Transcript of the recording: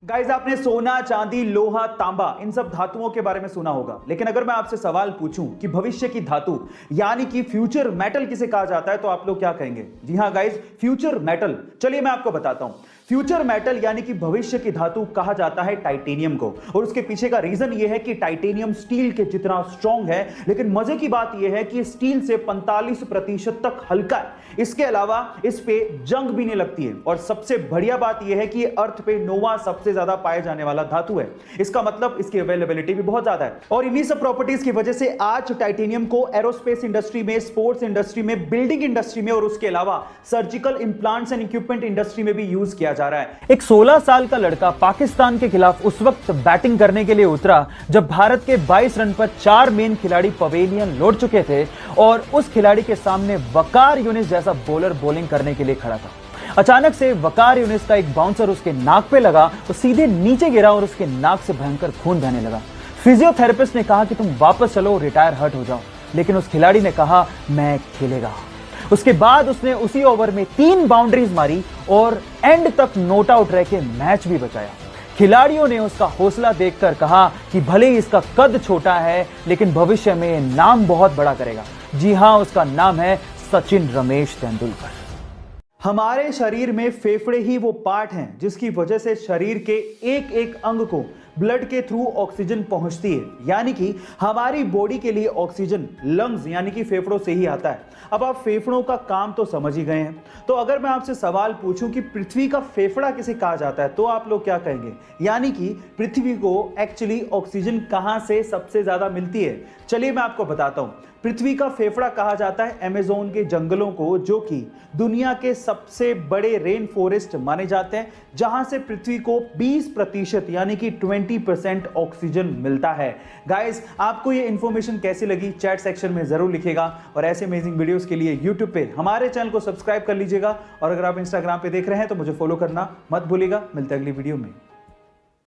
Guys, आपने सोना, चांदी, लोहा, तांबा इन सब धातुओं के बारे में सुना होगा, लेकिन अगर मैं आपसे सवाल पूछूं कि भविष्य की धातु यानी कि फ्यूचर मेटल किसे कहा जाता है, तो आप लोग क्या कहेंगे? जी हां गाइस, फ्यूचर मेटल। चलिए मैं आपको बताता हूं। फ्यूचर मेटल यानी कि भविष्य की धातु कहा जाता है टाइटेनियम को, और उसके पीछे का रीजन यह है कि टाइटेनियम स्टील के जितना स्ट्रॉन्ग है, लेकिन मजे की बात यह है कि स्टील से 45% तक हल्का है। इसके अलावा इस पे जंग भी नहीं लगती है, और सबसे बढ़िया बात यह है कि अर्थ पे नोवा सबसे ज्यादा पाए जाने वाला धातु है। इसका मतलब इसकी अवेलेबिलिटी भी बहुत ज्यादा है, और इन्हीं सब प्रॉपर्टीज की वजह से आज टाइटेनियम को एरोस्पेस इंडस्ट्री में, स्पोर्ट्स इंडस्ट्री में, बिल्डिंग इंडस्ट्री में, और उसके अलावा surgical implants and equipment industry में भी यूज किया जा रहा है। एक 16 साल का लड़का पाकिस्तान के खिलाफ उस वक्त बैटिंग करने के लिए उतरा जब भारत के 22 रन पर 4 मेन खिलाड़ी पवेलियन लौट चुके थे, और उस खिलाड़ी के सामने वकार यूनिस जैसा बॉलर बॉलिंग करने के लिए खड़ा था। अचानक से वकार यूनिस का एक बाउंसर उसके नाक पे लगा, वो सीधे नीचे गिरा और उसके नाक से भयंकर खून बहने लगा। फिजियोथेरेपिस्ट ने कहा कि तुम वापस चलो, रिटायर हर्ट हो जाओ, लेकिन उस खिलाड़ी ने कहा मैं खेलेगा। उसके बाद उसने उसी ओवर में 3 बाउंड्रीज मारी और एंड तक नॉट आउट रह के मैच भी बचाया। खिलाड़ियों ने उसका हौसला देखकर कहा कि भले ही इसका कद छोटा है, लेकिन भविष्य में नाम बहुत बड़ा करेगा। जी हां, उसका नाम है सचिन रमेश तेंदुलकर। हमारे शरीर में फेफड़े ही वो पार्ट हैं जिसकी वजह से शरीर के एक एक अंग को ब्लड के थ्रू ऑक्सीजन पहुंचती है, यानी कि हमारी बॉडी के लिए ऑक्सीजन लंग्स यानी कि फेफड़ों से ही आता है। अब आप फेफड़ों का काम तो समझ ही गए हैं, तो अगर मैं आपसे सवाल पूछूं कि पृथ्वी का फेफड़ा किसे कहा जाता है, तो आप लोग क्या कहेंगे? यानी कि पृथ्वी को एक्चुअली ऑक्सीजन कहां से सबसे ज्यादा मिलती है? चलिए मैं आपको बताता हूं। पृथ्वी का फेफड़ा कहा जाता है अमेज़न के जंगलों को, जो कि दुनिया के सबसे बड़े रेन फॉरेस्ट माने जाते हैं, जहां से पृथ्वी को 20% यानी कि 20% ऑक्सीजन मिलता है। गाइस, आपको ये इंफॉर्मेशन कैसी लगी चैट सेक्शन में जरूर लिखिएगा, और ऐसे अमेजिंग वीडियोस के लिए यूट्यूब पे हमारे चैनल को सब्सक्राइब कर लीजिएगा, और अगर आप इंस्टाग्राम पे देख रहे हैं तो मुझे फॉलो करना मत भूलिएगा। मिलते हैं अगली वीडियो में।